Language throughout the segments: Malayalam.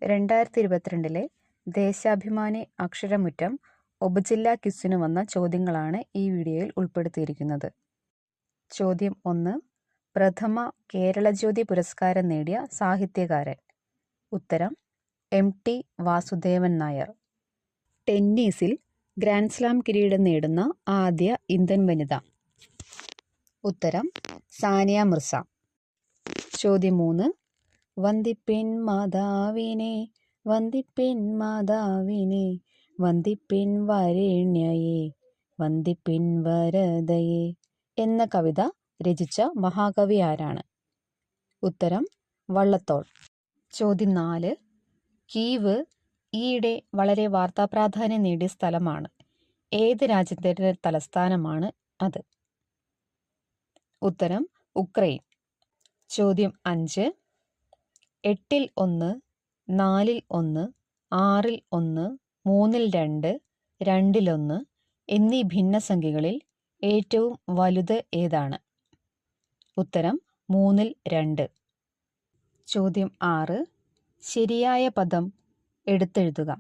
2022 ദേശാഭിമാനി അക്ഷരമുറ്റം ഉപജില്ലാ ക്വിസിന് വന്ന ചോദ്യങ്ങളാണ് ഈ വീഡിയോയിൽ ഉൾപ്പെടുത്തിയിരിക്കുന്നത്. ചോദ്യം 1. പ്രഥമ കേരളജ്യോതി പുരസ്കാരം നേടിയ സാഹിത്യകാരൻ. ഉത്തരം MT വാസുദേവൻ നായർ. ടെന്നീസിൽ ഗ്രാൻഡ് സ്ലാം കിരീടം നേടുന്ന ആദ്യ ഇന്ത്യൻ വനിത. ഉത്തരം സാനിയ മിർസ. ചോദ്യം 3. വന്ദിപ്പിൻ മാതാവിനെ വന്ദിപ്പിൻ മാതാവിനെ വന്ദിപ്പിൻ വരേണ്യയെ വന്ദിപ്പിൻ വരദയെ എന്ന കവിത രചിച്ച മഹാകവി ആരാണ്? ഉത്തരം വള്ളത്തോൾ. ചോദ്യം 4. കീവ് ഈയിടെ വളരെ വാർത്താപ്രാധാന്യം നേടിയ സ്ഥലമാണ്. ഏത് രാജ്യത്തിന്റെ തലസ്ഥാനമാണ് അത്? ഉത്തരം ഉക്രൈൻ. ചോദ്യം 5. 8-ൽ 1, 4-ൽ 1, 6-ൽ 1, 3-ൽ 2, 2-ൽ 1 എന്നീ ഭിന്നസംഖ്യകളിൽ ഏറ്റവും വലുത് ഏതാണ്? ഉത്തരം 3-ൽ 2. ചോദ്യം 6. ശരിയായ പദം എടുത്തെഴുതുക.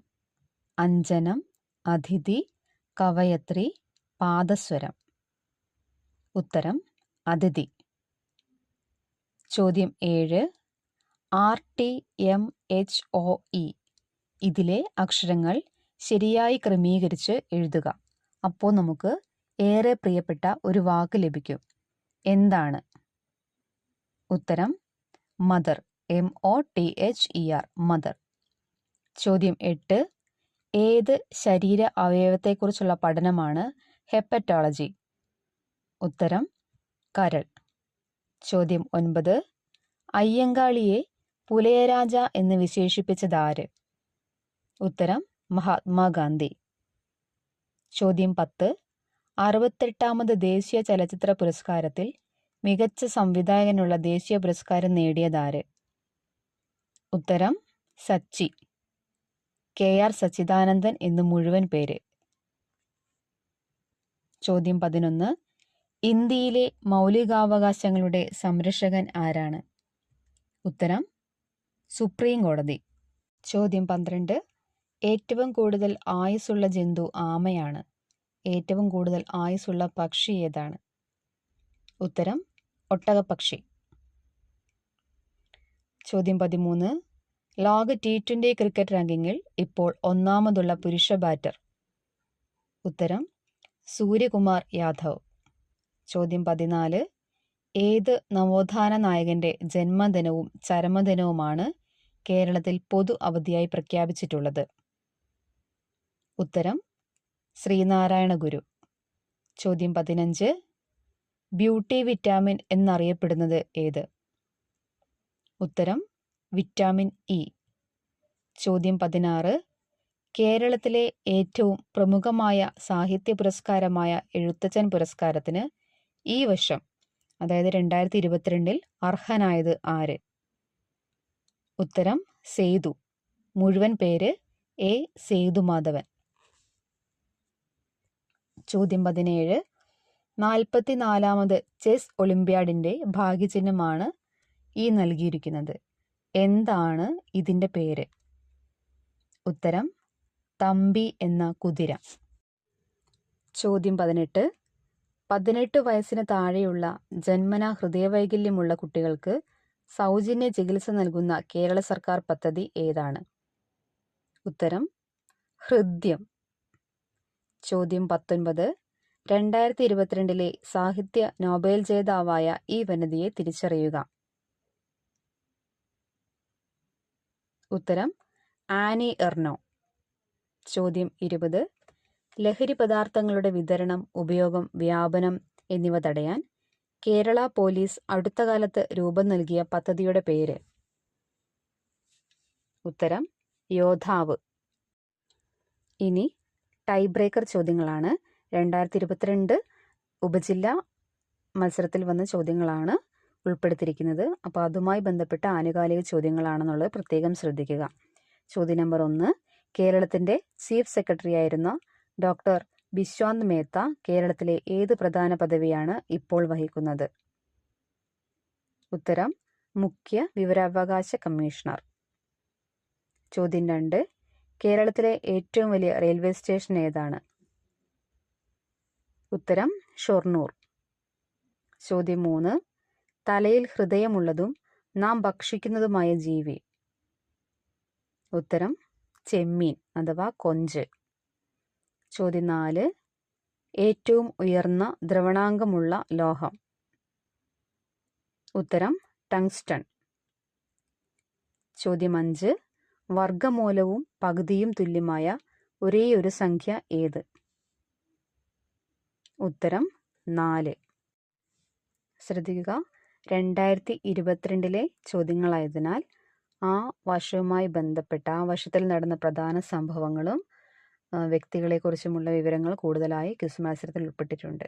അഞ്ജനം, അതിഥി, കവയത്രി, പാദസ്വരം. ഉത്തരം അതിഥി. ചോദ്യം 7. RTMHOE ഇതിലെ അക്ഷരങ്ങൾ ശരിയായി ക്രമീകരിച്ച് എഴുതുക. അപ്പോൾ നമുക്ക് ഏറെ പ്രിയപ്പെട്ട ഒരു വാക്ക് ലഭിക്കും. എന്താണ്? ഉത്തരം മദർ. MOTHER mother. ചോദ്യം 8. ഏത് ശരീര അവയവത്തെക്കുറിച്ചുള്ള പഠനമാണ് ഹെപ്പറ്റോളജി? ഉത്തരം കരൾ. ചോദ്യം 9. അയ്യങ്കാളിയെ പുലയരാജ എന്ന് വിശേഷിപ്പിച്ചതാര്? ഉത്തരം മഹാത്മാഗാന്ധി. ചോദ്യം 10. 68ാമത് ദേശീയ ചലച്ചിത്ര പുരസ്കാരത്തിൽ മികച്ച സംവിധായകനുള്ള ദേശീയ പുരസ്കാരം നേടിയതാര്? ഉത്തരം സച്ചി. KR സച്ചിദാനന്ദൻ എന്ന് മുഴുവൻ പേര്. ചോദ്യം 11. ഇന്ത്യയിലെ മൗലികാവകാശങ്ങളുടെ സംരക്ഷകൻ ആരാണ്? ഉത്തരം സുപ്രീം കോടതി. ചോദ്യം 12. ഏറ്റവും കൂടുതൽ ആയുസ്സുള്ള ജന്തു ആമയാണ്. ഏറ്റവും കൂടുതൽ ആയുസ്സുള്ള പക്ഷി ഏതാണ്? ഉത്തരം ഒട്ടകപ്പക്ഷി. ചോദ്യം 13. ലോക T20 ക്രിക്കറ്റ് റാങ്കിങ്ങിൽ ഇപ്പോൾ ഒന്നാമതുള്ള പുരുഷ ബാറ്റർ. ഉത്തരം സൂര്യകുമാർ യാദവ്. ചോദ്യം 14. ഏത് നവോത്ഥാന നായകന്റെ ജന്മദിനവും ചരമദിനവുമാണ് കേരളത്തിൽ പൊതു അവധിയായി പ്രഖ്യാപിച്ചിട്ടുള്ളത്? ഉത്തരം ശ്രീനാരായണ ഗുരു. ചോദ്യം 15. ബ്യൂട്ടി വിറ്റാമിൻ എന്നറിയപ്പെടുന്നത് ഏത്? ഉത്തരം വിറ്റാമിൻ ഇ. ചോദ്യം 16. കേരളത്തിലെ ഏറ്റവും പ്രമുഖമായ സാഹിത്യ പുരസ്കാരമായ എഴുത്തച്ഛൻ പുരസ്കാരത്തിന് ഈ വർഷം, അതായത് 2022 അർഹനായത് ആര്? ഉത്തരം സേതു. മുഴുവൻ പേര് A. സേതുമാധവൻ. ചോദ്യം 17. 44ാമത് ചെസ് ഒളിമ്പ്യാഡിന്റെ ഭാഗ്യചിഹ്നമാണ് ഈ നൽകിയിരിക്കുന്നത്. എന്താണ് ഇതിന്റെ പേര്? ഉത്തരം തമ്പി എന്ന കുതിര. ചോദ്യം 18. 18 വയസ്സിന് താഴെയുള്ള ജന്മനാ ഹൃദയവൈകല്യമുള്ള കുട്ടികൾക്ക് സൗജന്യ ചികിത്സ നൽകുന്ന കേരള സർക്കാർ പദ്ധതി ഏതാണ്? ഉത്തരം ഹൃദ്യം. ചോദ്യം 19. 2022 സാഹിത്യ നോബൽ ജേതാവായ ഈ വനിതയെ തിരിച്ചറിയുക. ഉത്തരം ആനി എർണോ. ചോദ്യം 20. ലഹരി പദാർത്ഥങ്ങളുടെ വിതരണം, ഉപയോഗം, വ്യാപനം എന്നിവ തടയാൻ കേരള പോലീസ് അടുത്ത കാലത്ത് രൂപം നൽകിയ പദ്ധതിയുടെ പേര്? ഉത്തരം യോദ്ധാവ്. ഇനി ടൈ ബ്രേക്കർ ചോദ്യങ്ങളാണ്. 2022 ഉപജില്ലാ മത്സരത്തിൽ വന്ന ചോദ്യങ്ങളാണ് ഉൾപ്പെടുത്തിയിരിക്കുന്നത്. അപ്പോൾ അതുമായി ബന്ധപ്പെട്ട ആനുകാലിക ചോദ്യങ്ങളാണെന്നുള്ളത് പ്രത്യേകം ശ്രദ്ധിക്കുക. ചോദ്യം നമ്പർ 1. കേരളത്തിന്റെ ചീഫ് സെക്രട്ടറി ആയിരുന്ന ഡോക്ടർ ബിശ്വാന്ത് മേത്ത കേരളത്തിലെ ഏത് പ്രധാന പദവിയാണ് ഇപ്പോൾ വഹിക്കുന്നത്? ഉത്തരം മുഖ്യ വിവരാവകാശ കമ്മീഷണർ. ചോദ്യം 2. കേരളത്തിലെ ഏറ്റവും വലിയ റെയിൽവേ സ്റ്റേഷൻ ഏതാണ്? ഉത്തരം ഷൊർണൂർ. ചോദ്യം 3. തലയിൽ ഹൃദയമുള്ളതും നാം ഭക്ഷിക്കുന്നതുമായ ജീവി. ഉത്തരം ചെമ്മീൻ അഥവാ കൊഞ്ച്. ചോദ്യം 4. ഏറ്റവും ഉയർന്ന ദ്രവണാങ്കമുള്ള ലോഹം. ഉത്തരം ടങ്സ്റ്റൺ. ചോദ്യം 5. വർഗമൂലവും പകുതിയും തുല്യമായ ഒരേയൊരു സംഖ്യ ഏത്? ഉത്തരം 4. ശ്രദ്ധിക്കുക, 2022 ചോദ്യങ്ങളായതിനാൽ ആ വർഷവുമായി ബന്ധപ്പെട്ട ആ വർഷത്തിൽ നടന്ന പ്രധാന സംഭവങ്ങളും വ്യക്തികളെക്കുറിച്ചുമുള്ള വിവരങ്ങൾ കൂടുതലായി ക്വിസ് മത്സരത്തിൽ ഉൾപ്പെട്ടിട്ടുണ്ട്.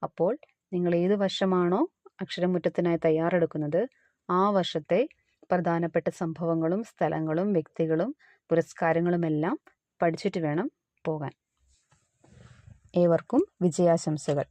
അപ്പോൾ നിങ്ങൾ ഏത് വർഷമാണോ അക്ഷരമുറ്റത്തിനായി തയ്യാറെടുക്കുന്നത് ആ വർഷത്തെ പ്രധാനപ്പെട്ട സംഭവങ്ങളും സ്ഥലങ്ങളും വ്യക്തികളും പുരസ്കാരങ്ങളുമെല്ലാം പഠിച്ചിട്ട് വേണം പോകാൻ. ഏവർക്കും വിജയാശംസകൾ.